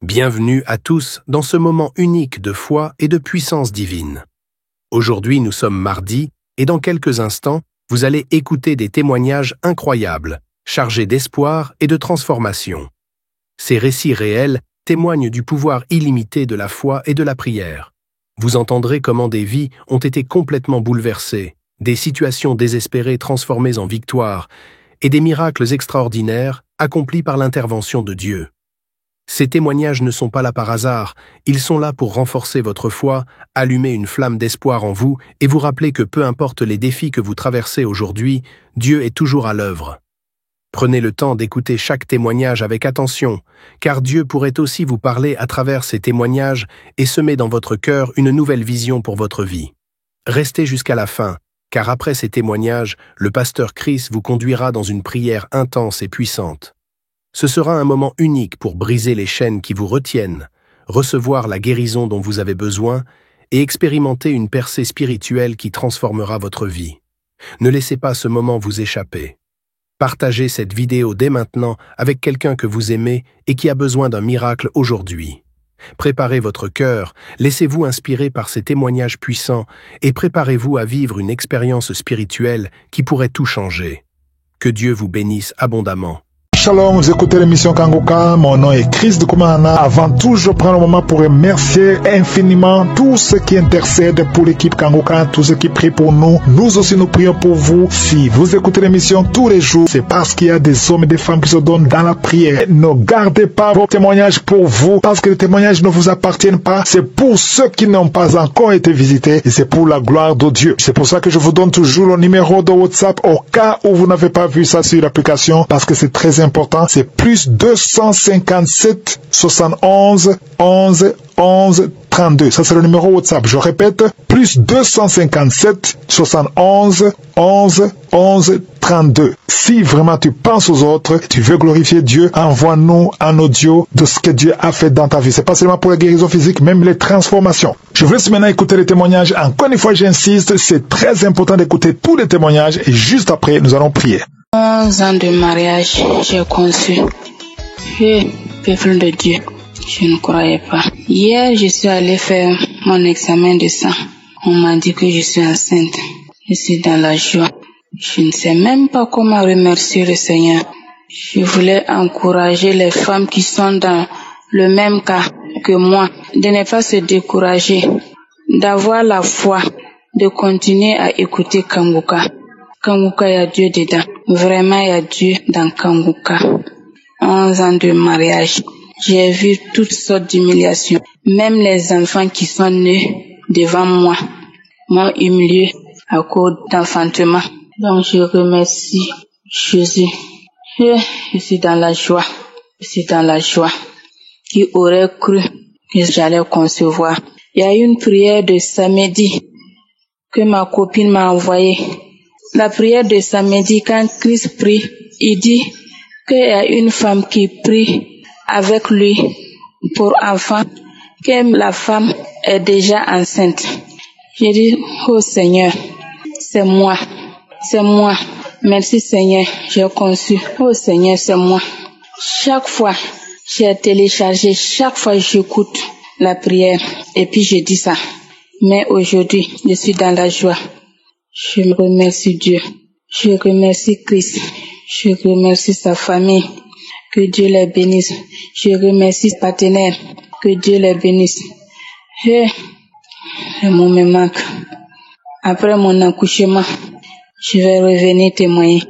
Bienvenue à tous dans ce moment unique de foi et de puissance divine. Aujourd'hui, nous sommes mardi et dans quelques instants, vous allez écouter des témoignages incroyables, chargés d'espoir et de transformation. Ces récits réels témoignent du pouvoir illimité de la foi et de la prière. Vous entendrez comment des vies ont été complètement bouleversées, des situations désespérées transformées en victoire et des miracles extraordinaires accomplis par l'intervention de Dieu. Ces témoignages ne sont pas là par hasard, ils sont là pour renforcer votre foi, allumer une flamme d'espoir en vous et vous rappeler que peu importe les défis que vous traversez aujourd'hui, Dieu est toujours à l'œuvre. Prenez le temps d'écouter chaque témoignage avec attention, car Dieu pourrait aussi vous parler à travers ces témoignages et semer dans votre cœur une nouvelle vision pour votre vie. Restez jusqu'à la fin, car après ces témoignages, le pasteur Chris vous conduira dans une prière intense et puissante. Ce sera un moment unique pour briser les chaînes qui vous retiennent, recevoir la guérison dont vous avez besoin et expérimenter une percée spirituelle qui transformera votre vie. Ne laissez pas ce moment vous échapper. Partagez cette vidéo dès maintenant avec quelqu'un que vous aimez et qui a besoin d'un miracle aujourd'hui. Préparez votre cœur, laissez-vous inspirer par ces témoignages puissants et préparez-vous à vivre une expérience spirituelle qui pourrait tout changer. Que Dieu vous bénisse abondamment. Shalom, vous écoutez l'émission Kanguka, mon nom est Chris de Koumana. Avant tout, je prends le moment pour remercier infiniment tous ceux qui intercèdent pour l'équipe Kanguka, tous ceux qui prient pour nous. Nous aussi, nous prions pour vous. Si vous écoutez l'émission tous les jours, c'est parce qu'il y a des hommes et des femmes qui se donnent dans la prière. Ne gardez pas vos témoignages pour vous, parce que les témoignages ne vous appartiennent pas. C'est pour ceux qui n'ont pas encore été visités et c'est pour la gloire de Dieu. C'est pour ça que je vous donne toujours le numéro de WhatsApp au cas où vous n'avez pas vu ça sur l'application, parce que c'est très important. C'est plus 257 71 11 11 32. Ça, c'est le numéro WhatsApp. Je répète, plus 257 71 11 11 32. Si vraiment tu penses aux autres, tu veux glorifier Dieu, envoie-nous un audio de ce que Dieu a fait dans ta vie. C'est pas seulement pour la guérison physique, même les transformations. Je vous laisse maintenant écouter les témoignages. Encore une fois, j'insiste, c'est très important d'écouter tous les témoignages et juste après, nous allons prier. 11 ans de mariage, j'ai conçu. Peuple de Dieu, je ne croyais pas. Hier, je suis allée faire mon examen de sang. On m'a dit que je suis enceinte. Je suis dans la joie. Je ne sais même pas comment remercier le Seigneur. Je voulais encourager les femmes qui sont dans le même cas que moi, de ne pas se décourager, d'avoir la foi, de continuer à écouter Kanguka. Kanguka, il y a Dieu dedans. Vraiment, il y a Dieu dans Kanguka. 11 ans de mariage. J'ai vu toutes sortes d'humiliations. Même les enfants qui sont nés devant moi m'ont humilié à cause d'enfantement. Donc, je remercie Jésus. Je suis dans la joie. Je suis dans la joie. Qui aurait cru que j'allais concevoir? Il y a une prière de samedi que ma copine m'a envoyée. La prière de samedi, quand Christ prie, il dit qu'il y a une femme qui prie avec lui pour enfant, que la femme est déjà enceinte. J'ai dit, oh Seigneur, c'est moi. Merci Seigneur, j'ai conçu. Oh Seigneur, c'est moi. Chaque fois, j'ai téléchargé, chaque fois j'écoute la prière et puis je dis ça. Mais aujourd'hui, je suis dans la joie. Je remercie Dieu. Je remercie Christ. Je remercie sa famille. Que Dieu les bénisse. Je remercie ses partenaires. Que Dieu les bénisse. Le mot me manque. Après mon accouchement, je vais revenir témoigner.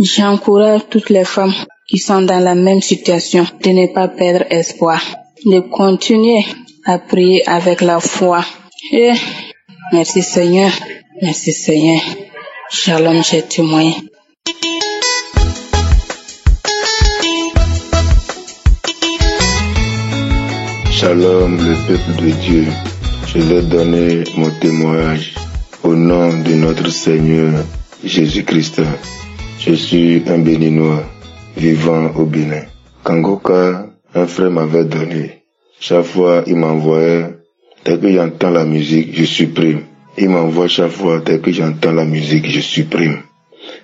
J'encourage toutes les femmes qui sont dans la même situation de ne pas perdre espoir. De continuer à prier avec la foi. Merci Seigneur. Merci Seigneur. Shalom, j'ai témoigné. Shalom, le peuple de Dieu. Je vais donner mon témoignage au nom de notre Seigneur Jésus-Christ. Je suis un Béninois vivant au Bénin. Kanguka, un frère m'avait donné. Chaque fois, il m'envoyait. Dès que j'entends la musique, je supprime. Il m'envoie chaque fois, dès que j'entends la musique, je supprime.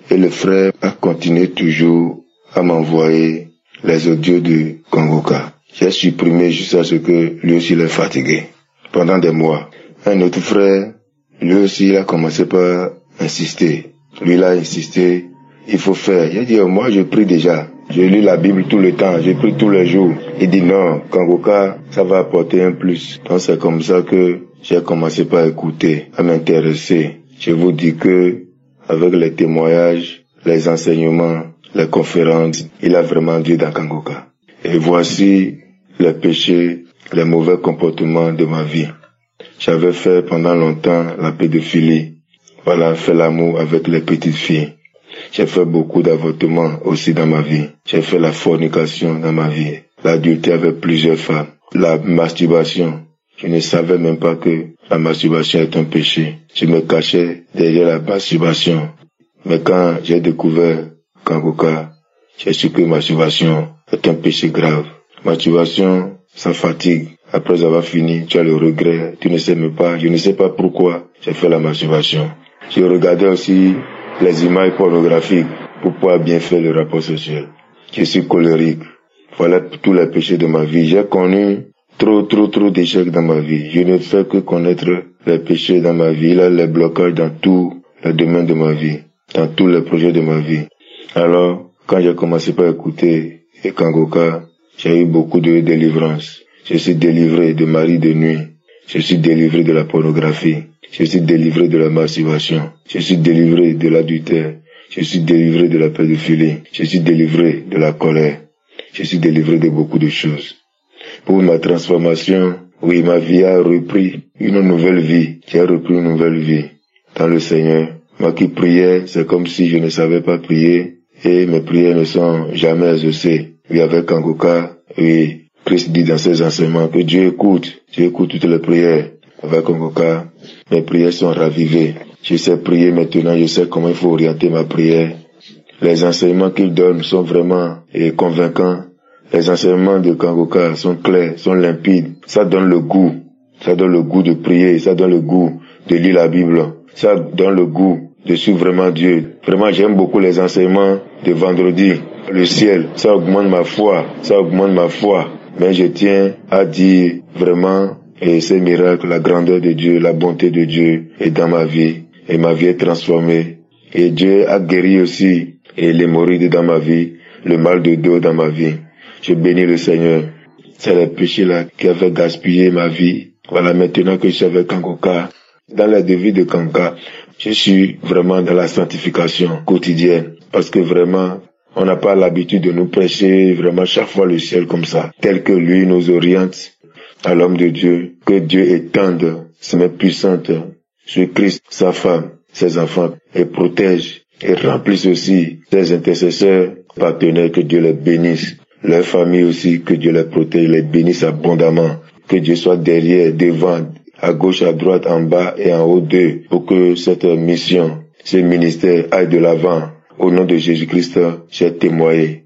Et le frère a continué toujours à m'envoyer les audios de Kanguka. J'ai supprimé jusqu'à ce que lui aussi il est fatigué. Pendant des mois. Un autre frère, lui aussi il a commencé par insister. Lui il a insisté, il faut faire. Il a dit, moi je prie déjà. Je lis la Bible tout le temps, je prie tous les jours. Il dit non, Kangoka, ça va apporter un plus. Donc c'est comme ça que j'ai commencé par écouter, à m'intéresser. Je vous dis que, avec les témoignages, les enseignements, les conférences, il a vraiment Dieu dans Kangoka. Et voici les péchés, les mauvais comportements de ma vie. J'avais fait pendant longtemps la pédophilie. Voilà, fait l'amour avec les petites filles. J'ai fait beaucoup d'avortements aussi dans ma vie. J'ai fait la fornication dans ma vie. L'adultère avec plusieurs femmes. La masturbation. Je ne savais même pas que la masturbation est un péché. Je me cachais derrière la masturbation. Mais quand j'ai découvert Kangoka, j'ai su que la masturbation est un péché grave. Masturbation, ça fatigue. Après avoir fini, tu as le regret. Tu ne sais même pas, je ne sais pas pourquoi j'ai fait la masturbation. Je regardais aussi les images pornographiques pour pouvoir bien faire le rapport sexuel. Je suis colérique. Voilà tous les péchés de ma vie. J'ai connu trop d'échecs dans ma vie. Je ne fais que connaître les péchés dans ma vie. Il y a les blocages dans tous les domaines de ma vie, dans tous les projets de ma vie. Alors, quand j'ai commencé par écouter Kangoka, j'ai eu beaucoup de délivrance. Je suis délivré de mari de nuit. Je suis délivré de la pornographie. Je suis délivré de la masturbation. Je suis délivré de l'adultère. Je suis délivré de la pédophilie. Je suis délivré de la colère. Je suis délivré de beaucoup de choses. Pour ma transformation, oui, ma vie a repris une nouvelle vie. J'ai repris une nouvelle vie dans le Seigneur. Moi qui priais, c'est comme si je ne savais pas prier et mes prières ne sont jamais exaucées. Oui, avec Kangoka, oui, Christ dit dans ses enseignements que Dieu écoute toutes les prières. Avec Kangoka, mes prières sont ravivées. Je sais prier maintenant, je sais comment il faut orienter ma prière. Les enseignements qu'il donne sont vraiment convaincants. Les enseignements de Kangoka sont clairs, sont limpides. Ça donne le goût. Ça donne le goût de prier. Ça donne le goût de lire la Bible. Ça donne le goût de suivre vraiment Dieu. Vraiment, j'aime beaucoup les enseignements de vendredi. Le ciel, ça augmente ma foi. Ça augmente ma foi. Mais je tiens à dire vraiment ces miracles, la grandeur de Dieu, la bonté de Dieu est dans ma vie. Et ma vie est transformée. Et Dieu a guéri aussi l'hémorroïde dans ma vie, le mal de dos dans ma vie. Je bénis le Seigneur. C'est les péchés là qui avaient gaspillé ma vie. Voilà, maintenant que je suis avec Kangoka, dans la devise de Kangoka, je suis vraiment dans la sanctification quotidienne. Parce que vraiment, on n'a pas l'habitude de nous prêcher vraiment chaque fois le ciel comme ça. Tel que lui nous oriente à l'homme de Dieu. Que Dieu étende ses mains puissantes sur Christ, sa femme, ses enfants, et protège et remplisse aussi ses intercesseurs, partenaires, que Dieu les bénisse. Leur famille aussi, que Dieu les protège, les bénisse abondamment. Que Dieu soit derrière, devant, à gauche, à droite, en bas et en haut d'eux, pour que cette mission, ce ministère aille de l'avant. Au nom de Jésus-Christ, j'ai témoigné.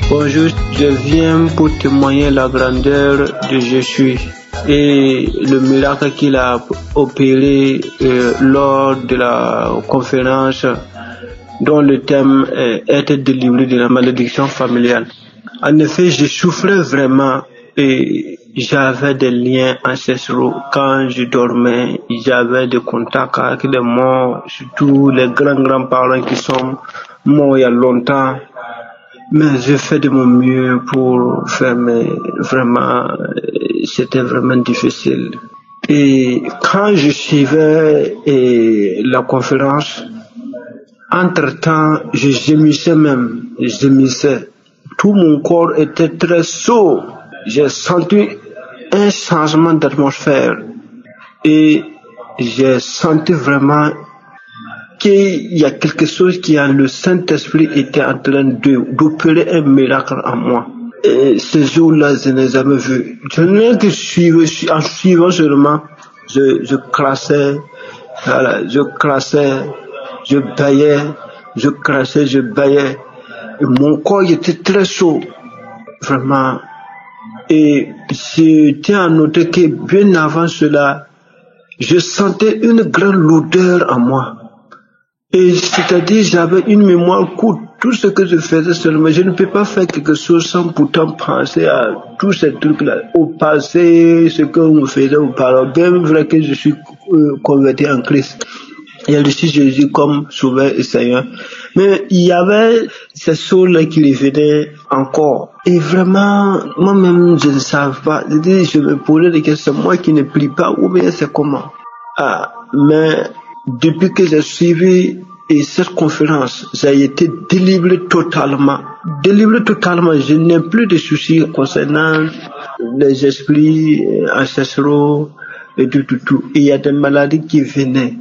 Bonjour, je viens pour témoigner la grandeur de Jésus et le miracle qu'il a opéré lors de la conférence dont le thème est être délivré de la malédiction familiale. En effet, je souffrais vraiment et j'avais des liens ancestraux. Quand je dormais, j'avais des contacts avec les morts, surtout les grands-parents qui sont morts il y a longtemps. Mais j'ai fait de mon mieux pour faire, mais vraiment, c'était vraiment difficile. Et quand je suivais la conférence, entre-temps, je gémissais même, Tout mon corps était très chaud. J'ai senti un changement d'atmosphère et j'ai senti vraiment qu'il y a quelque chose qui a le Saint-Esprit était en train d'opérer un miracle en moi. Et ce jour-là, je n'ai jamais vu. Je n'ai que suivi, en suivant seulement, je crassais, voilà, je baillais, et mon corps était très chaud, vraiment. Et je tiens à noter que bien avant cela, je sentais une grande lourdeur en moi. Et c'est-à-dire, j'avais une mémoire courte. Tout ce que je faisais seulement, je ne peux pas faire quelque chose sans pourtant penser à tous ces trucs-là. Au passé, ce qu'on faisait auparavant, bien vrai que je suis converti en Christ. Il y a reçu Jésus comme sauveur et Seigneur. Mais il y avait ces choses-là qui revenaient encore. Et vraiment, moi-même, je ne savais pas. Je me posais des questions, c'est moi qui ne prie pas, ou bien c'est comment? Mais depuis que j'ai suivi cette conférence, j'ai été délivré totalement. Je n'ai plus de soucis concernant les esprits ancestraux et tout. Et il y a des maladies qui venaient.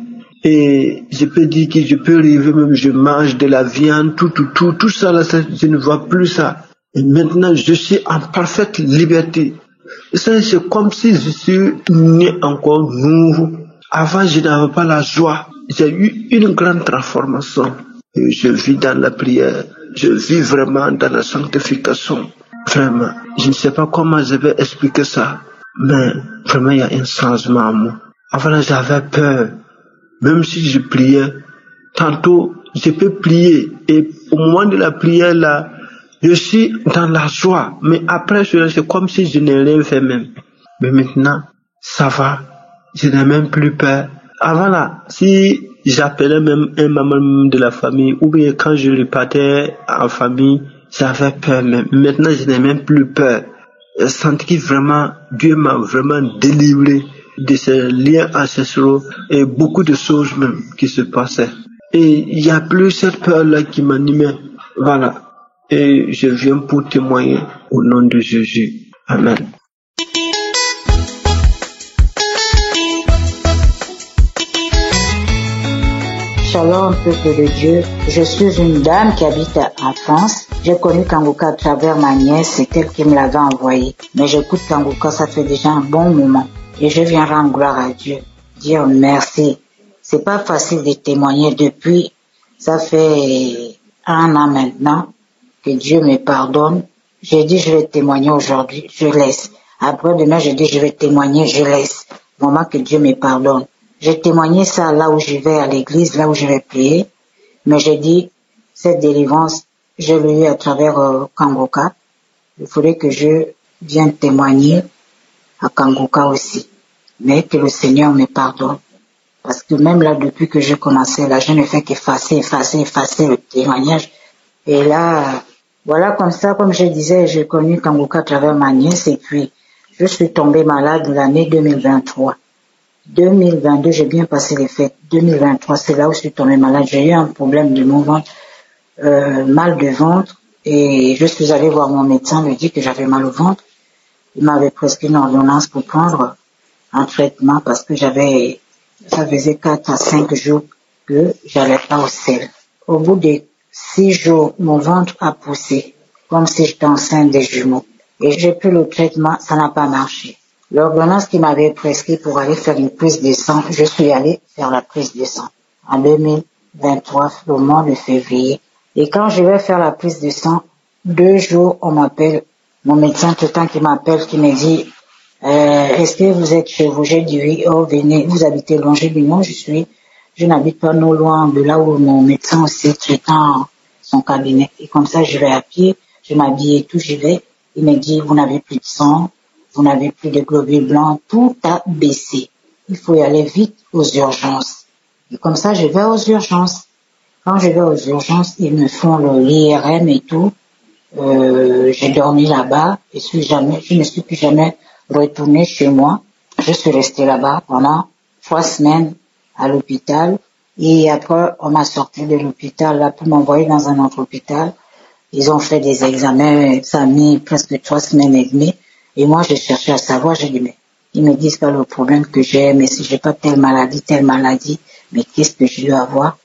Et je peux dire que je peux rêver, même je mange de la viande, tout ça là, je ne vois plus ça. Et maintenant, je suis en parfaite liberté. Ça, c'est comme si je suis né encore nouveau. Avant, je n'avais pas la joie. J'ai eu une grande transformation. Et je vis dans la prière. Je vis vraiment dans la sanctification. Vraiment. Je ne sais pas comment je vais expliquer ça. Mais vraiment, il y a un changement en moi. Avant, j'avais peur. Même si je priais, tantôt, je peux prier. Et au moment de la prière, là, je suis dans la joie. Mais après, c'est comme si je n'ai rien fait même. Mais maintenant, ça va. Je n'ai même plus peur. Avant là, si j'appelais même un membre de la famille, ou bien quand je repartais en famille, j'avais peur même. Maintenant, je n'ai même plus peur. Je sens que vraiment, Dieu m'a vraiment délivré de ces liens ancestraux et beaucoup de choses même qui se passaient. Et il n'y a plus cette peur-là qui m'animait. Voilà. Et je viens pour témoigner au nom de Jésus. Amen. Shalom, peuple de Dieu. Je suis une dame qui habite en France. J'ai connu Kanguka à travers ma nièce, c'est elle qui me l'avait envoyé. Mais j'écoute Kanguka, ça fait déjà un bon moment. Et je viens rendre gloire à Dieu, dire merci. C'est pas facile de témoigner depuis, ça fait 1 an maintenant, que Dieu me pardonne. J'ai dit je vais témoigner aujourd'hui, je laisse. Après demain, j'ai dit je vais témoigner, je laisse. Moment que Dieu me pardonne. J'ai témoigné ça là où je vais à l'église, là où je vais prier. Mais j'ai dit, cette délivrance, je l'ai eu à travers Kanguka. Il faudrait que je vienne témoigner à Kanguka aussi. Mais que le Seigneur me pardonne. Parce que même là, depuis que j'ai commencé, là, je ne fais qu'effacer le témoignage. Et là, voilà comme ça, comme je disais, j'ai connu Kanguka à travers ma nièce et puis je suis tombée malade l'année 2023. 2022, j'ai bien passé les fêtes. 2023, c'est là où je suis tombée malade. J'ai eu un problème de mon ventre, mal de ventre. Et je suis allée voir mon médecin, me dit que j'avais mal au ventre. Il m'avait prescrit une ordonnance pour prendre un traitement parce que ça faisait 4 à 5 jours que j'allais pas au sel. Au bout de 6 jours, mon ventre a poussé, comme si j'étais enceinte des jumeaux. Et j'ai pris le traitement, ça n'a pas marché. L'ordonnance qui m'avait prescrit pour aller faire une prise de sang, je suis allée faire la prise de sang en 2023, au mois de février. Et quand je vais faire la prise de sang, 2 jours, on m'appelle, mon médecin tout le temps qui m'appelle, qui me dit, est-ce que vous êtes chez vous? J'ai dit oui, oh venez, vous habitez loin? J'ai dit non, je n'habite pas non loin de là où mon médecin aussi traitant son cabinet. Et comme ça, je vais à pied, je m'habille et tout, j'y vais. Il me dit, vous n'avez plus de sang, vous n'avez plus de globules blancs, tout a baissé. Il faut y aller vite aux urgences. Et comme ça, je vais aux urgences. Quand je vais aux urgences, ils me font l'IRM et tout. J'ai dormi là-bas et je ne suis plus jamais retournée chez moi. Je suis restée là-bas pendant 3 semaines à l'hôpital. Et après, on m'a sorti de l'hôpital là pour m'envoyer dans un autre hôpital. Ils ont fait des examens, ça a mis presque 3 semaines et demie. Et moi, je cherchais à savoir, j'ai dit, mais ils me disent pas le problème que j'ai, mais si j'ai pas telle maladie, mais qu'est-ce que je dois avoir?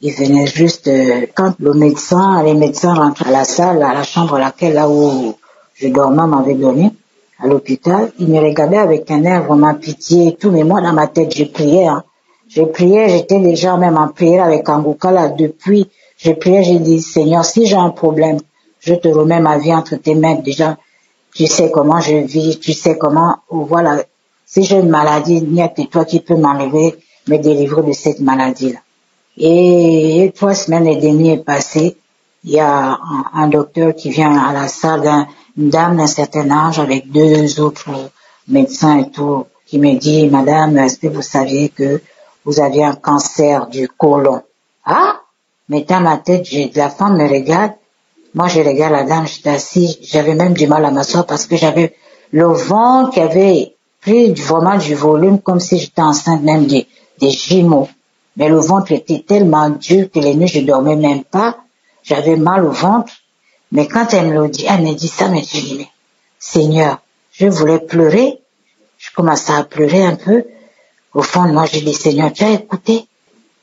Ils venaient juste, quand les médecins rentrent à la salle, à la chambre là où je dormais, m'avait donné, à l'hôpital, ils me regardaient avec un air vraiment pitié et tout, mais moi, dans ma tête, je priais, j'étais déjà même en prière avec Kanguka là, depuis, je priais, j'ai dit, Seigneur, si j'ai un problème, je te remets ma vie entre tes mains, déjà, tu sais comment je vis, tu sais comment, voilà, si j'ai une maladie, il n'y a que toi qui peux m'enlever, me délivrer de cette maladie-là. Et 3 semaines et demie est passé. Il y a un docteur qui vient à la salle, une dame d'un certain âge avec 2 autres médecins et tout, qui me dit, madame, est-ce que vous saviez que vous aviez un cancer du côlon? Ah! Mais dans ma tête, la femme me regarde. Moi, je regarde la dame, j'étais assise. J'avais même du mal à m'asseoir parce que j'avais le ventre qui avait pris vraiment du volume, comme si j'étais enceinte même des jumeaux. Mais le ventre était tellement dur que les nuits, je dormais même pas. J'avais mal au ventre. Mais quand elle me dit ça, mais je dis, mais Seigneur, je voulais pleurer. Je commençais à pleurer un peu. Au fond de moi, je dis, Seigneur, tu as écouté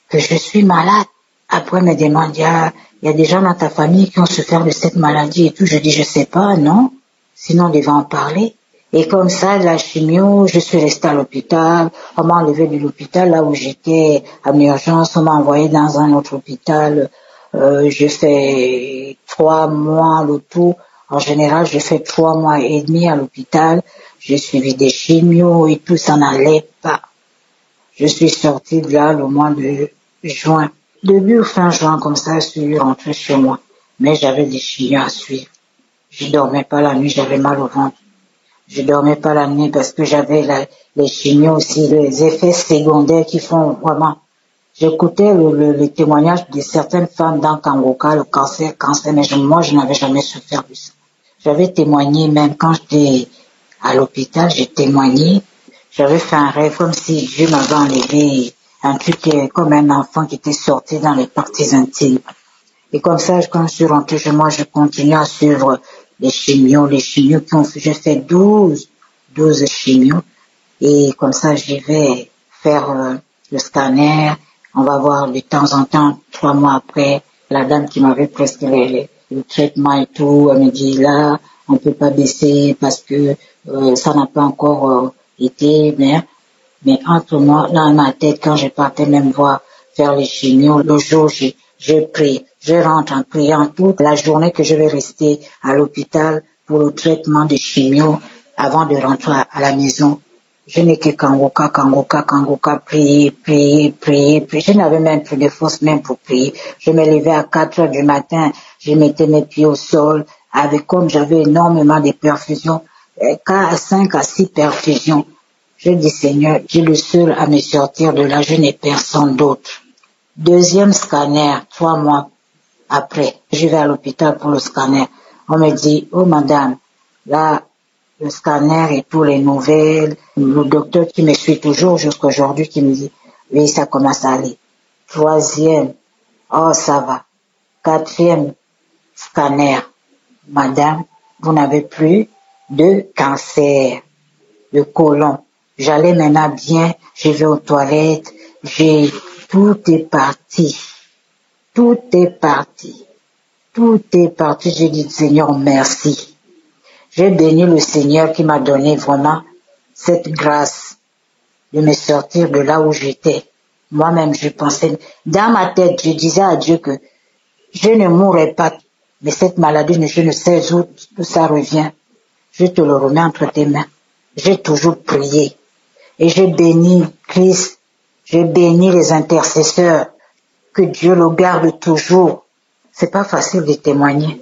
que je suis malade. Après, elle me demande, il y a des gens dans ta famille qui ont souffert de cette maladie et tout. Je dis, je sais pas, non. Sinon, on devait en parler. Et comme ça, la chimio, je suis restée à l'hôpital. On m'a enlevé de l'hôpital là où j'étais en urgence. On m'a envoyé dans un autre hôpital. J'ai fait 3 mois le tout. En général, j'ai fait 3 mois et demi à l'hôpital. J'ai suivi des chimios et tout, ça n'allait pas. Je suis sortie de là le mois de juin. Début ou fin juin, comme ça, je suis rentrée chez moi. Mais j'avais des chimios à suivre. Je dormais pas la nuit, j'avais mal au ventre. Je dormais pas la nuit parce que j'avais les chimios aussi, les effets secondaires qui font vraiment. J'écoutais le témoignage de certaines femmes dans Kangoka, le cancer, mais moi, je n'avais jamais souffert de ça. J'avais témoigné même quand j'étais à l'hôpital, j'ai témoigné. J'avais fait un rêve comme si Dieu m'avait enlevé un truc comme un enfant qui était sorti dans les parties intimes. Et comme ça, quand je suis rentrée chez moi, je continue à suivre les chimios qui ont fait, j'ai fait 12 chimios. Et comme ça, j'y vais faire le scanner. On va voir de temps en temps, 3 mois après, la dame qui m'avait prescrit le traitement et tout, elle me dit là, on peut pas baisser parce que ça n'a pas encore été, mais entre moi, dans ma tête, quand je partais même voir faire les chimios, le jour, je prie, je rentre en priant toute la journée que je vais rester à l'hôpital pour le traitement de chimio avant de rentrer à la maison. Je n'ai que Kangoka, prier. Je n'avais même plus de force même pour prier. Je me levais à 4 heures du matin, je mettais mes pieds au sol, comme j'avais énormément de perfusions, 5 à 6 perfusions. Je dis, Seigneur, tu es le seul à me sortir de là, je n'ai personne d'autre. Deuxième scanner, 3 mois après, je vais à l'hôpital pour le scanner. On me dit, oh madame, là, le scanner et tous les nouvelles, le docteur qui me suit toujours jusqu'à aujourd'hui qui me dit, oui, ça commence à aller. 3e, oh, ça va. 4e scanner, madame, vous n'avez plus de cancer, de côlon. J'allais maintenant bien, je vais aux toilettes, tout est parti. J'ai dit, Seigneur, merci. J'ai béni le Seigneur qui m'a donné vraiment cette grâce de me sortir de là où j'étais. Moi-même, je pensais, dans ma tête, je disais à Dieu que je ne mourrai pas, mais cette maladie, je ne sais où ça revient. Je te le remets entre tes mains. J'ai toujours prié. Et j'ai béni Christ, j'ai béni les intercesseurs, que Dieu le garde toujours. C'est pas facile de témoigner.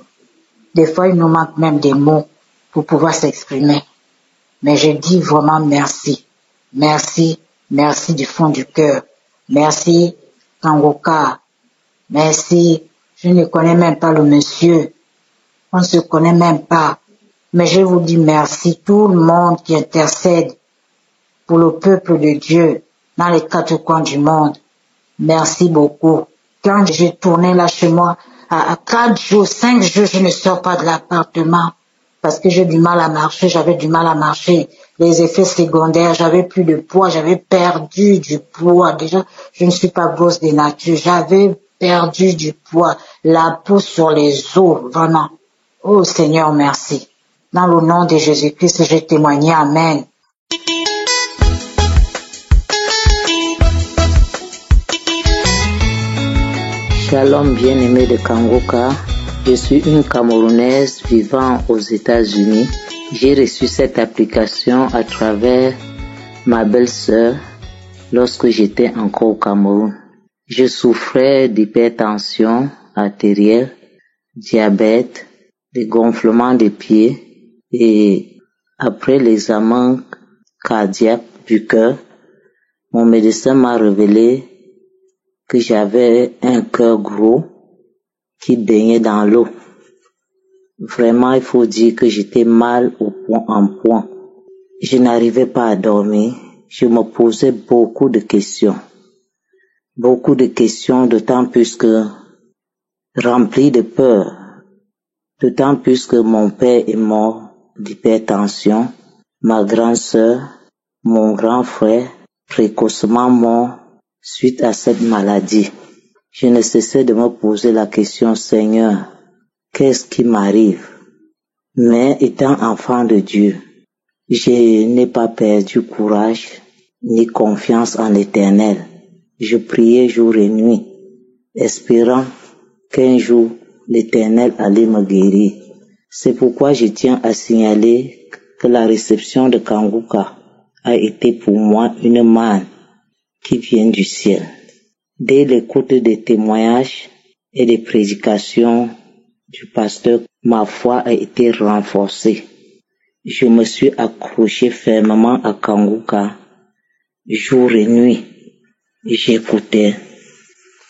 Des fois, il nous manque même des mots pour pouvoir s'exprimer. Mais je dis vraiment merci. Merci du fond du cœur. Merci, Kangoka. Merci. Je ne connais même pas le monsieur. On ne se connaît même pas. Mais je vous dis merci, tout le monde qui intercède pour le peuple de Dieu dans les 4 coins du monde. Merci beaucoup. Quand j'ai tourné là chez moi, à 4 jours, 5 jours, je ne sors pas de l'appartement parce que j'ai du mal à marcher, j'avais du mal à marcher. Les effets secondaires, j'avais plus de poids, j'avais perdu du poids. Déjà, je ne suis pas grosse de nature, j'avais perdu du poids, la peau sur les os, vraiment. Oh Seigneur, merci. Dans le nom de Jésus-Christ, j'ai témoigné. Amen. Shalom bien-aimé de Kangoka, je suis une Camerounaise vivant aux États-Unis. J'ai reçu cette application à travers ma belle-sœur lorsque j'étais encore au Cameroun. Je souffrais d'hypertension artérielle, diabète, de gonflement des pieds et après l'examen cardiaque du cœur, mon médecin m'a révélé que j'avais un cœur gros qui baignait dans l'eau. Vraiment, il faut dire que j'étais mal en point. Je n'arrivais pas à dormir. Je me posais beaucoup de questions. D'autant plus que rempli de peur. D'autant plus que mon père est mort d'hypertension, ma grande sœur, mon grand frère, précocement mort suite à cette maladie. Je ne cessais de me poser la question, Seigneur, qu'est-ce qui m'arrive? Mais étant enfant de Dieu, je n'ai pas perdu courage ni confiance en l'Éternel. Je priais jour et nuit, espérant qu'un jour l'Éternel allait me guérir. C'est pourquoi je tiens à signaler que la réception de Kanguka a été pour moi une manne qui vient du ciel. Dès l'écoute des témoignages et des prédications du pasteur, ma foi a été renforcée. Je me suis accroché fermement à Kanguka jour et nuit. J'écoutais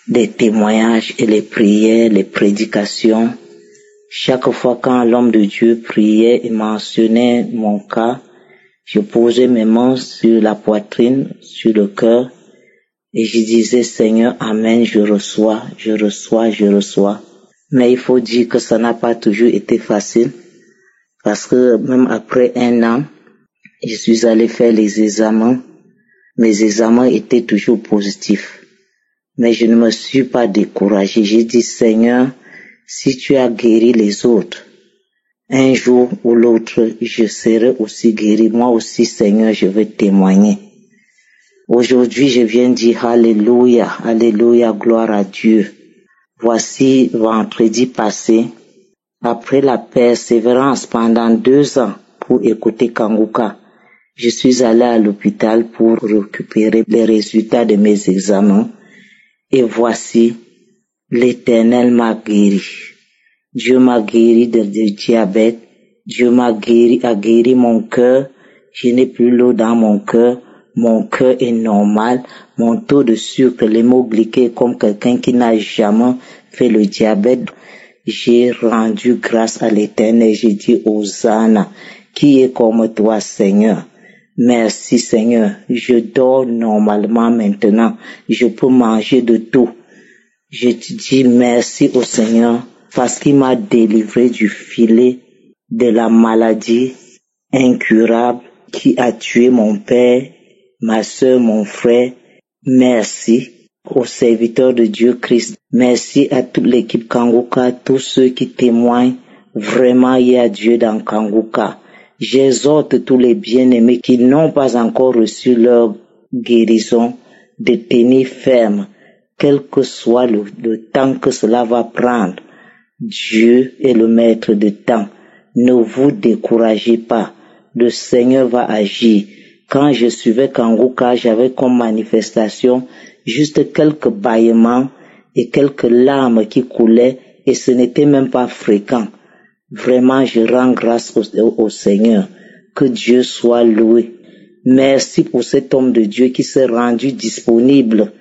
les témoignages et les prières, les prédications. Chaque fois quand l'homme de Dieu priait et mentionnait mon cas, je posais mes mains sur la poitrine, sur le cœur, et je disais, Seigneur, Amen, je reçois. Mais il faut dire que ça n'a pas toujours été facile, parce que même après 1 an, je suis allé faire les examens. Mes examens étaient toujours positifs. Mais je ne me suis pas découragé. J'ai dit, Seigneur, si tu as guéri les autres, un jour ou l'autre, je serai aussi guéri. Moi aussi, Seigneur, je vais témoigner. Aujourd'hui, je viens dire Alléluia, Alléluia, gloire à Dieu. Voici vendredi passé, après la persévérance pendant 2 ans pour écouter Kanguka, je suis allé à l'hôpital pour récupérer les résultats de mes examens. Et voici, l'Éternel m'a guéri. Dieu m'a guéri de diabète. Dieu a guéri mon cœur. Je n'ai plus l'eau dans mon cœur. Mon cœur est normal. Mon taux de sucre, l'hémoglycée, comme quelqu'un qui n'a jamais fait le diabète. J'ai rendu grâce à l'Éternel. J'ai dit, Hosanna, qui est comme toi, Seigneur? Merci Seigneur, je dors normalement maintenant, je peux manger de tout. Je te dis merci au Seigneur parce qu'il m'a délivré du filet de la maladie incurable qui a tué mon père, ma soeur, mon frère. Merci aux serviteurs de Dieu Christ. Merci à toute l'équipe Kanguka, tous ceux qui témoignent. Vraiment, il y a Dieu dans Kanguka. J'exhorte tous les bien-aimés qui n'ont pas encore reçu leur guérison de tenir ferme, quel que soit le temps que cela va prendre. Dieu est le maître de temps. Ne vous découragez pas. Le Seigneur va agir. Quand je suivais Kanguka, j'avais comme manifestation juste quelques bâillements et quelques larmes qui coulaient et ce n'était même pas fréquent. Vraiment, je rends grâce au Seigneur. Que Dieu soit loué. Merci pour cet homme de Dieu qui s'est rendu disponible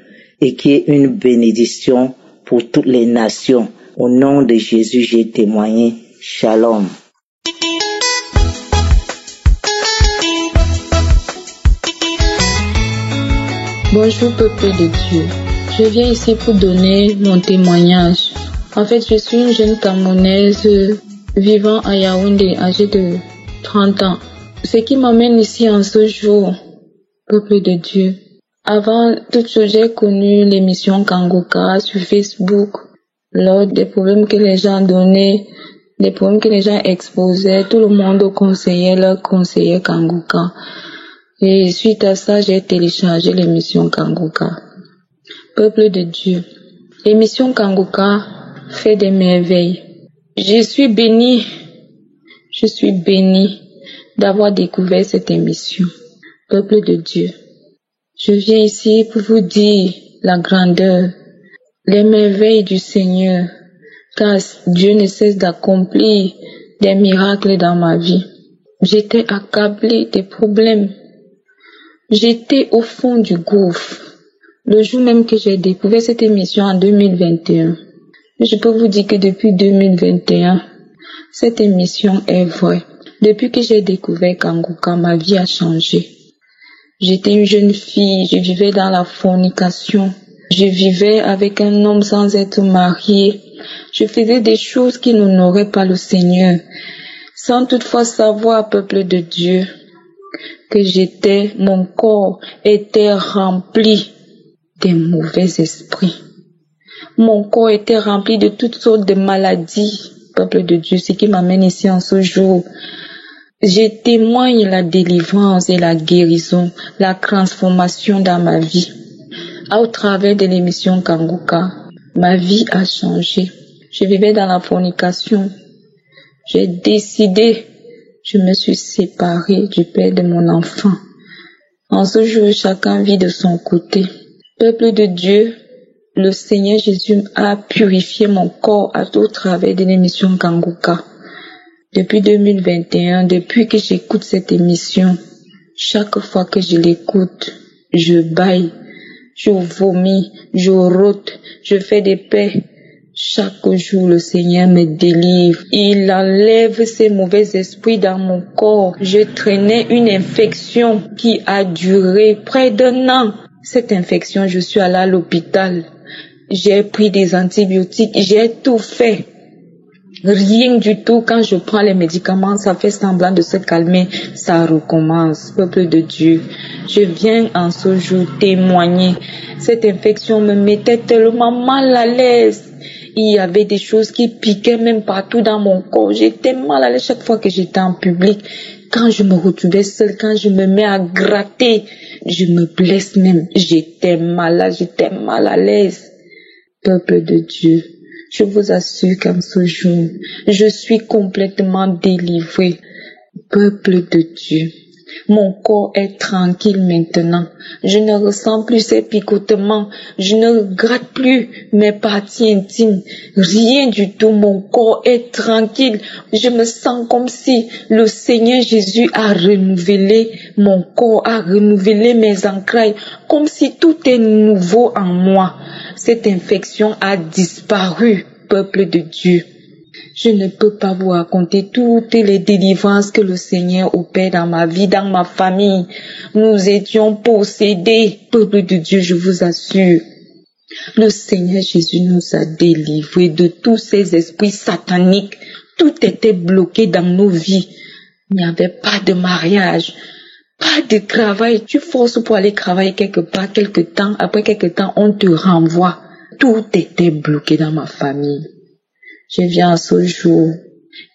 et qui est une bénédiction pour toutes les nations. Au nom de Jésus, j'ai témoigné. Shalom. Bonjour peuple de Dieu. Je viens ici pour donner mon témoignage. En fait, je suis une jeune Camerounaise vivant à Yaoundé, âgée de 30 ans. Ce qui m'amène ici en ce jour, peuple de Dieu. Avant toute chose, j'ai connu l'émission Kanguka sur Facebook. Lors des problèmes que les gens donnaient, des problèmes que les gens exposaient, tout le monde conseillait Kanguka. Et suite à ça, j'ai téléchargé l'émission Kanguka. Peuple de Dieu, l'émission Kanguka fait des merveilles. Je suis bénie d'avoir découvert cette émission. Peuple de Dieu, je viens ici pour vous dire la grandeur les merveilles du Seigneur, car Dieu ne cesse d'accomplir des miracles dans ma vie. J'étais accablée des problèmes. J'étais au fond du gouffre. Le jour même que j'ai découvert cette émission en 2021, je peux vous dire que depuis 2021, cette émission est vraie. Depuis que j'ai découvert Kanguka, ma vie a changé. J'étais une jeune fille, je vivais dans la fornication. Je vivais avec un homme sans être marié. Je faisais des choses qui n'honoraient pas le Seigneur, sans toutefois savoir, peuple de Dieu, que mon corps était rempli des mauvais esprits. Mon corps était rempli de toutes sortes de maladies, peuple de Dieu, ce qui m'amène ici en ce jour. Je témoigne la délivrance et la guérison, la transformation dans ma vie. Au travers de l'émission Kanguka, ma vie a changé. Je vivais dans la fornication. J'ai décidé, je me suis séparée du père de mon enfant. En ce jour, chacun vit de son côté. Peuple de Dieu, le Seigneur Jésus a purifié mon corps au travers de l'émission Kanguka. Depuis 2021, depuis que j'écoute cette émission, chaque fois que je l'écoute, je bâille, je vomis, je rôte, je fais des paix. Chaque jour, le Seigneur me délivre. Il enlève ces mauvais esprits dans mon corps. Je traînais une infection qui a duré près d'1 an. Cette infection, je suis allée à l'hôpital. J'ai pris des antibiotiques, j'ai tout fait. Rien du tout. Quand je prends les médicaments, ça fait semblant de se calmer. Ça recommence. Peuple de Dieu, je viens en ce jour témoigner. Cette infection me mettait tellement mal à l'aise. Il y avait des choses qui piquaient même partout dans mon corps. J'étais mal à l'aise chaque fois que j'étais en public. Quand je me retrouvais seule, quand je me mets à gratter, je me blesse même. J'étais malade, j'étais mal à l'aise. Peuple de Dieu, je vous assure qu'en ce jour, je suis complètement délivrée. Peuple de Dieu, mon corps est tranquille maintenant. Je ne ressens plus ces picotements. Je ne gratte plus mes parties intimes. Rien du tout. Mon corps est tranquille. Je me sens comme si le Seigneur Jésus a renouvelé mon corps, a renouvelé mes entrailles, comme si tout est nouveau en moi. Cette infection a disparu, peuple de Dieu. Je ne peux pas vous raconter toutes les délivrances que le Seigneur opère dans ma vie, dans ma famille. Nous étions possédés, peuple de Dieu, je vous assure. Le Seigneur Jésus nous a délivrés de tous ces esprits sataniques. Tout était bloqué dans nos vies. Il n'y avait pas de mariage, pas de travail. Tu forces pour aller travailler quelque part, quelque temps. Après quelque temps, on te renvoie. Tout était bloqué dans ma famille. Je viens ce jour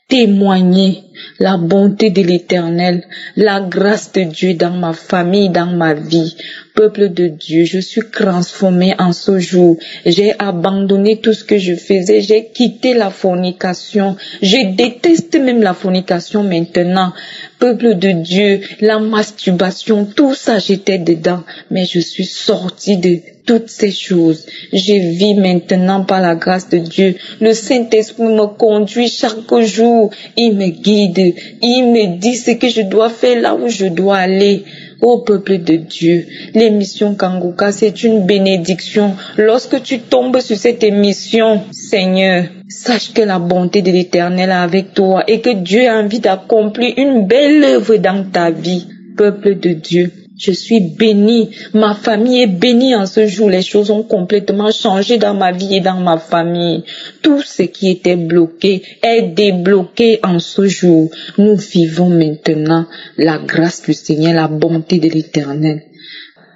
témoigner la bonté de l'Éternel, la grâce de Dieu dans ma famille, dans ma vie. Peuple de Dieu, je suis transformée en ce jour. J'ai abandonné tout ce que je faisais. J'ai quitté la fornication. Je déteste même la fornication maintenant. Peuple de Dieu, la masturbation, tout ça j'étais dedans. Mais je suis sortie de toutes ces choses. Je vis maintenant par la grâce de Dieu. Le Saint-Esprit me conduit chaque jour. Il me guide. Il me dit ce que je dois faire, là où je dois aller. Ô peuple de Dieu, l'émission Kanguka, c'est une bénédiction. Lorsque tu tombes sur cette émission, Seigneur, sache que la bonté de l'Éternel est avec toi et que Dieu a envie d'accomplir une belle œuvre dans ta vie. Peuple de Dieu, je suis bénie, ma famille est bénie en ce jour. Les choses ont complètement changé dans ma vie et dans ma famille. Tout ce qui était bloqué est débloqué en ce jour. Nous vivons maintenant la grâce du Seigneur, la bonté de l'Éternel.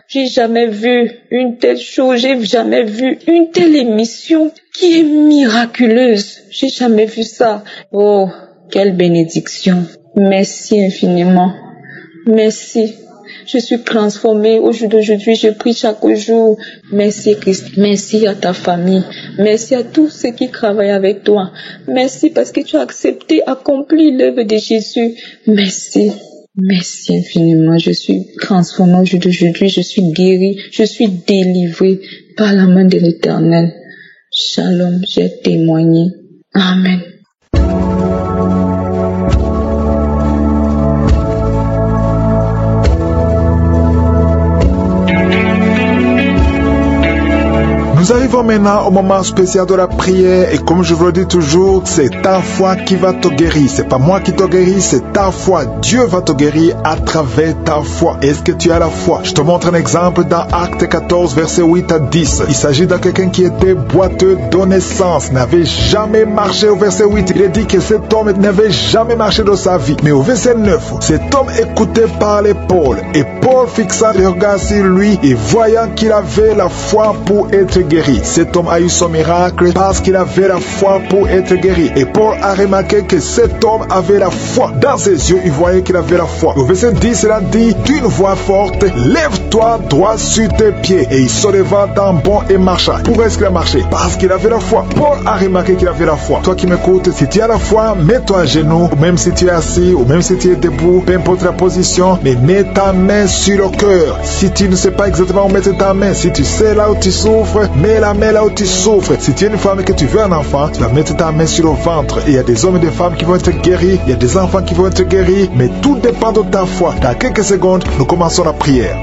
J'ai jamais vu une telle chose, j'ai jamais vu une telle émission qui est miraculeuse. J'ai jamais vu ça. Oh, quelle bénédiction. Merci infiniment. Merci. Je suis transformée au jour d'aujourd'hui, je prie chaque jour. Merci Christ, merci à ta famille, merci à tous ceux qui travaillent avec toi. Merci parce que tu as accepté, accompli l'œuvre de Jésus. Merci, merci infiniment. Je suis transformée au jour d'aujourd'hui, je suis guérie, je suis délivrée par la main de l'Éternel. Shalom, j'ai témoigné. Amen. Nous arrivons maintenant au moment spécial de la prière et comme je vous le dis toujours, c'est ta foi qui va te guérir. C'est pas moi qui te guéris, c'est ta foi. Dieu va te guérir à travers ta foi. Est-ce que tu as la foi? Je te montre un exemple dans Acte 14, verset 8 à 10. Il s'agit de quelqu'un qui était boiteux de naissance, n'avait jamais marché au verset 8. Il est dit que cet homme n'avait jamais marché de sa vie. Mais au verset 9, cet homme écoutait parler Paul. Et Paul fixa le regard sur lui et voyant qu'il avait la foi pour être guéri. Cet homme a eu son miracle parce qu'il avait la foi pour être guéri. Et Paul a remarqué que cet homme avait la foi. Dans ses yeux, il voyait qu'il avait la foi. Au verset 10, il a dit d'une voix forte, lève-toi droit sur tes pieds. Et il se leva d'un bond et marcha. Pourquoi est-ce qu'il a marché? Parce qu'il avait la foi. Paul a remarqué qu'il avait la foi. Toi qui m'écoutes, si tu as la foi, mets-toi à genoux, ou même si tu es assis, ou même si tu es debout, peu importe la position, mais mets ta main sur le cœur. Si tu ne sais pas exactement où mettre ta main, si tu sais là où tu souffres, mets la main là où tu souffres. Si tu es une femme et que tu veux un enfant, tu vas mettre ta main sur le ventre. Et il y a des hommes et des femmes qui vont être guéris, il y a des enfants qui vont être guéris, mais tout dépend de ta foi. Dans quelques secondes, nous commençons la prière.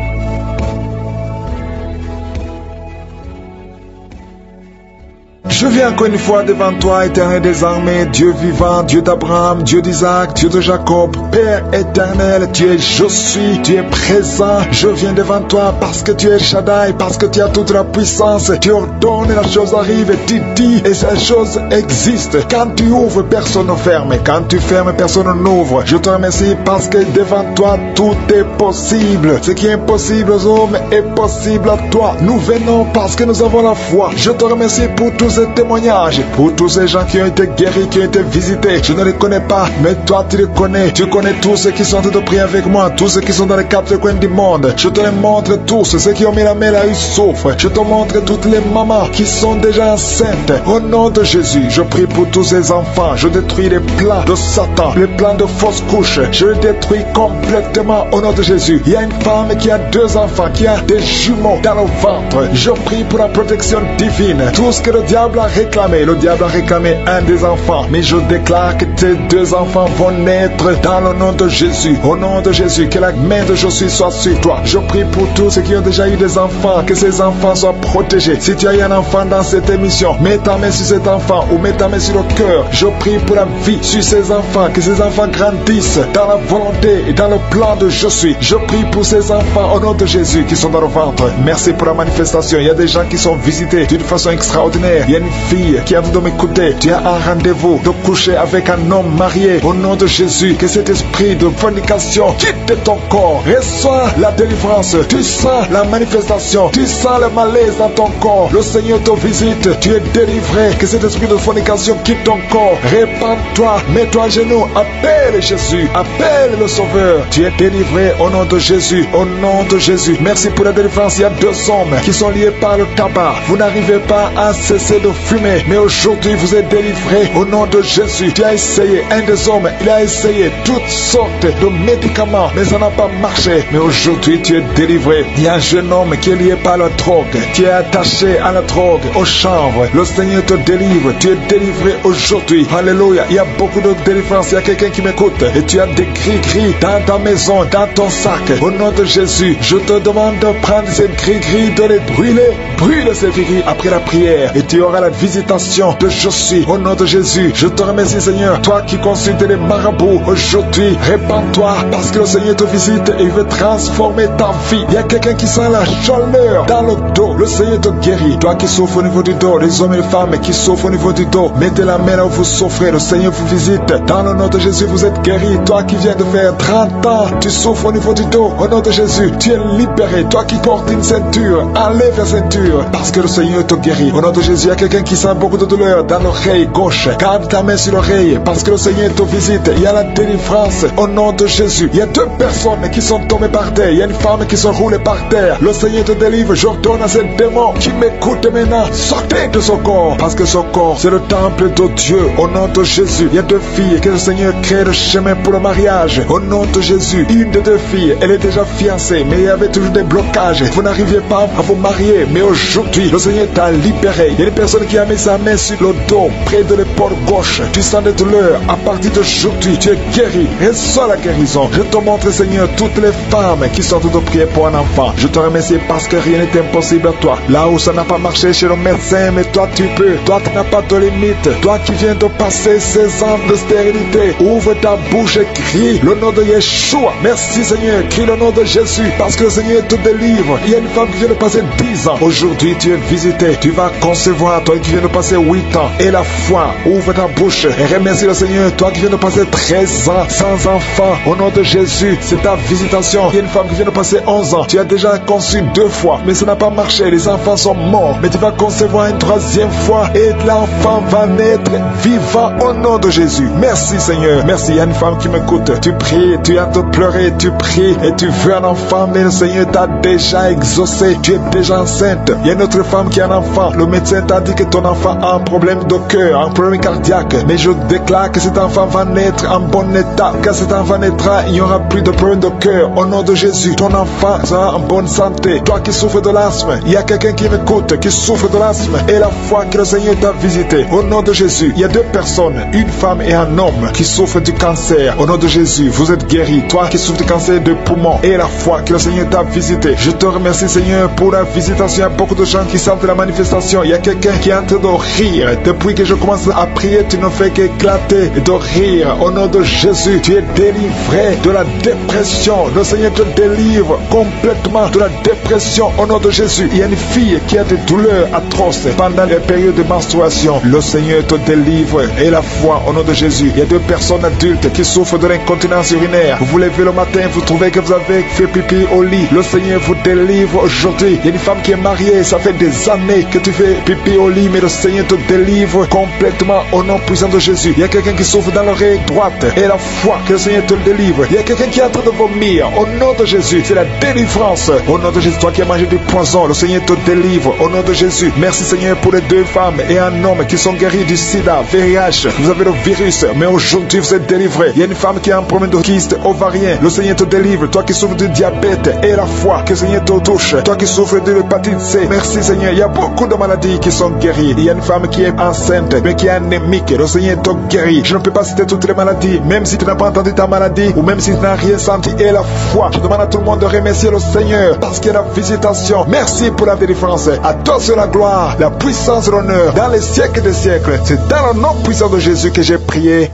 Je viens encore une fois devant toi, éternel des armées, Dieu vivant, Dieu d'Abraham, Dieu d'Isaac, Dieu de Jacob, Père éternel, tu es je suis, tu es présent. Je viens devant toi parce que tu es Shaddai, parce que tu as toute la puissance. Tu ordonnes et la chose arrive, et tu dis et cette chose existe. Quand tu ouvres, personne ne ferme, et quand tu fermes, personne n'ouvre. Je te remercie parce que devant toi, tout est possible. Ce qui est impossible aux hommes est possible à toi. Nous venons parce que nous avons la foi. Je te remercie pour tous ces témoignages, pour tous ces gens qui ont été guéris, qui ont été visités. Je ne les connais pas, mais toi tu les connais. Tu connais tous ceux qui sont en train de prier avec moi, tous ceux qui sont dans les quatre coins du monde. Je te les montre tous, ceux qui ont mis la main là, ils souffrent. Je te montre toutes les mamans qui sont déjà enceintes. Au nom de Jésus, je prie pour tous ces enfants. Je détruis les plans de Satan, les plans de fausses couches. Je les détruis complètement au nom de Jésus. Il y a une femme qui a 2 enfants, qui a des jumeaux dans le ventre. Je prie pour la protection divine. Tout ce que le diable a réclamé, le diable a réclamé un des enfants, mais je déclare que tes 2 enfants vont naître dans le nom de Jésus. Au nom de Jésus, que la main de Jésus soit sur toi. Je prie pour tous ceux qui ont déjà eu des enfants, que ces enfants soient protégés. Si tu as eu un enfant dans cette émission, mets ta main sur cet enfant ou mets ta main sur le cœur. Je prie pour la vie sur ces enfants, que ces enfants grandissent dans la volonté et dans le plan de je suis. Je prie pour ces enfants au nom de Jésus qui sont dans le ventre. Merci pour la manifestation. Il y a des gens qui sont visités d'une façon extraordinaire. Il y a une fille qui a voulu m'écouter. Tu as un rendez-vous de coucher avec un homme marié. Au nom de Jésus, que cet esprit de fornication quitte ton corps. Reçois la délivrance. Tu sens la manifestation. Tu sens le malaise dans ton corps. Le Seigneur te visite. Tu es délivré. Que cet esprit de fornication quitte ton corps. Répands-toi. Mets-toi à genoux. Appelle Jésus. Appelle le Sauveur. Tu es délivré au nom de Jésus. Au nom de Jésus. Merci pour la délivrance. Il y a 2 hommes qui sont liés par le tabac. Vous n'arrivez pas à cesser de fumer, mais aujourd'hui vous êtes délivré au nom de Jésus. Tu as essayé, un des hommes, il a essayé toutes sortes de médicaments, mais ça n'a pas marché. Mais aujourd'hui tu es délivré. Il y a un jeune homme qui est lié par la drogue. Tu es attaché à la drogue, au chanvre. Le Seigneur te délivre. Tu es délivré aujourd'hui. Alléluia. Il y a beaucoup de délivrance. Il y a quelqu'un qui m'écoute et tu as des gris-gris dans ta maison, dans ton sac. Au nom de Jésus, je te demande de prendre ces gris-gris, de les brûler. Brûle ces gris-gris après la prière et tu auras la visitation de je suis. Au nom de Jésus, je te remercie Seigneur. Toi qui consultes les marabouts, aujourd'hui, répands-toi parce que le Seigneur te visite et il veut transformer ta vie. Il y a quelqu'un qui sent la chaleur dans le dos. Le Seigneur te guérit. Toi qui souffres au niveau du dos, les hommes et les femmes qui souffrent au niveau du dos, mettez la main là où vous souffrez. Le Seigneur vous visite. Dans le nom de Jésus, vous êtes guéri. Toi qui viens de faire 30 ans, tu souffres au niveau du dos. Au nom de Jésus, tu es libéré. Toi qui portes une ceinture, enlève la ceinture parce que le Seigneur te guérit. Au nom de Jésus, il y a quelqu'un qui sent beaucoup de douleur dans l'oreille gauche. Garde ta main sur l'oreille parce que le Seigneur te visite. Il y a la délivrance au nom de Jésus. Il y a 2 personnes qui sont tombées par terre. Il y a une femme qui se roule par terre. Le Seigneur te délivre. J'ordonne à ces démons qui m'écoutent maintenant, sortez de son corps parce que son corps c'est le temple de Dieu. Au nom de Jésus, il y a 2 filles que le Seigneur crée le chemin pour le mariage. Au nom de Jésus, une des 2 filles, elle est déjà fiancée, mais il y avait toujours des blocages. Vous n'arriviez pas à vous marier, mais aujourd'hui, le Seigneur t'a libéré. Il y a une personne personne qui a mis sa main sur le dos, près de l'épaule gauche, tu sens des douleurs, à partir d'aujourd'hui, tu es guéri. Reçois la guérison. Je te montre, Seigneur, toutes les femmes qui sortent de prier pour un enfant. Je te remercie parce que rien n'est impossible à toi. Là où ça n'a pas marché chez le médecin, mais toi tu peux. Toi tu n'as pas de limite. Toi qui viens de passer 16 ans de stérilité, ouvre ta bouche et crie le nom de Yeshua. Merci Seigneur, crie le nom de Jésus parce que le Seigneur te délivre. Il y a une femme qui vient de passer 10 ans. Aujourd'hui tu es visité. Tu vas concevoir, toi qui viens de passer 8 ans. Et la foi, ouvre ta bouche et remercie le Seigneur. Toi qui viens de passer 13 ans sans enfant, au nom de Jésus, c'est ta visitation. Il y a une femme qui vient de passer 11 ans. Tu as déjà conçu 2 fois, mais ça n'a pas marché. Les enfants sont morts, mais tu vas concevoir une 3e fois et l'enfant va naître vivant au nom de Jésus. Merci Seigneur. Merci. Il y a une femme qui m'écoute. Tu pries, tu as de pleurer, tu pries et tu veux un enfant, mais le Seigneur t'a déjà exaucé. Tu es déjà enceinte. Il y a une autre femme qui a un enfant. Le médecin t'a dit que ton enfant a un problème de cœur, un problème cardiaque, mais je déclare que cet enfant va naître en bon état. Quand cet enfant naîtra, il n'y aura plus de problème de cœur. Au nom de Jésus, ton enfant sera en bonne santé. Toi qui souffres de l'asthme, il y a quelqu'un qui m'écoute, qui souffre de l'asthme, et la foi que le Seigneur t'a visité. Au nom de Jésus, il y a 2 personnes, une femme et un homme, qui souffrent du cancer. Au nom de Jésus, vous êtes guéris. Toi qui souffres du cancer de poumon, et la foi que le Seigneur t'a visité. Je te remercie Seigneur pour la visitation. Il y a beaucoup de gens qui sentent la manifestation. Il y a quelqu'un qui est en train de rire. Depuis que je commence à prier, tu ne fais qu'éclater de rire. Au nom de Jésus, tu es délivré de la dépression. Le Seigneur te délivre complètement de la dépression au nom de Jésus. Il y a une fille qui a des douleurs atroces pendant les périodes de menstruation. Le Seigneur te délivre et la foi au nom de Jésus. Il y a 2 personnes adultes qui souffrent de l'incontinence urinaire. Vous vous levez le matin, vous trouvez que vous avez fait pipi au lit. Le Seigneur vous délivre aujourd'hui. Il y a une femme qui est mariée, ça fait des années que tu fais pipi au lit, mais le Seigneur te délivre complètement au nom puissant de Jésus. Il y a quelqu'un qui souffre dans l'oreille droite et la foi que le Seigneur te délivre. Il y a quelqu'un qui est en train de vomir au nom de Jésus. C'est la délivrance au nom de Jésus. Toi qui as mangé du poison, le Seigneur te délivre au nom de Jésus. Merci Seigneur pour les 2 femmes et un homme qui sont guéris du sida, VIH. Vous avez le virus, mais aujourd'hui vous êtes délivrés. Il y a une femme qui a un problème de kyste ovarien. Le Seigneur te délivre. Toi qui souffres du diabète et la foi que le Seigneur te touche. Toi qui souffres de l'hépatite C. Merci Seigneur. Il y a beaucoup de maladies qui sont guéries. Il y a une femme qui est enceinte, mais qui est anémique. Le Seigneur te guérit. Je ne peux pas citer toutes les maladies, même si tu n'as pas entendu ta maladie, ou même si tu n'as rien senti. Et la foi, je demande à tout le monde de remercier le Seigneur, parce qu'il y a la visitation. Merci pour la délivrance. À toi sur la gloire, la puissance et l'honneur, dans les siècles des siècles. C'est dans le nom puissant de Jésus que j'ai prié.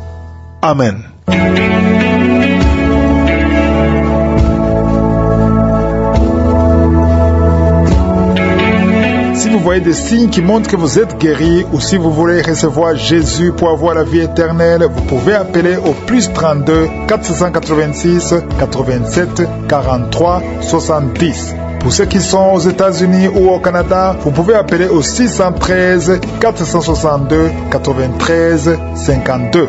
Amen. Si vous voyez des signes qui montrent que vous êtes guéri, ou si vous voulez recevoir Jésus pour avoir la vie éternelle, vous pouvez appeler au plus 32 486 87 43 70. Pour ceux qui sont aux États-Unis ou au Canada, vous pouvez appeler au 613 462 93 52.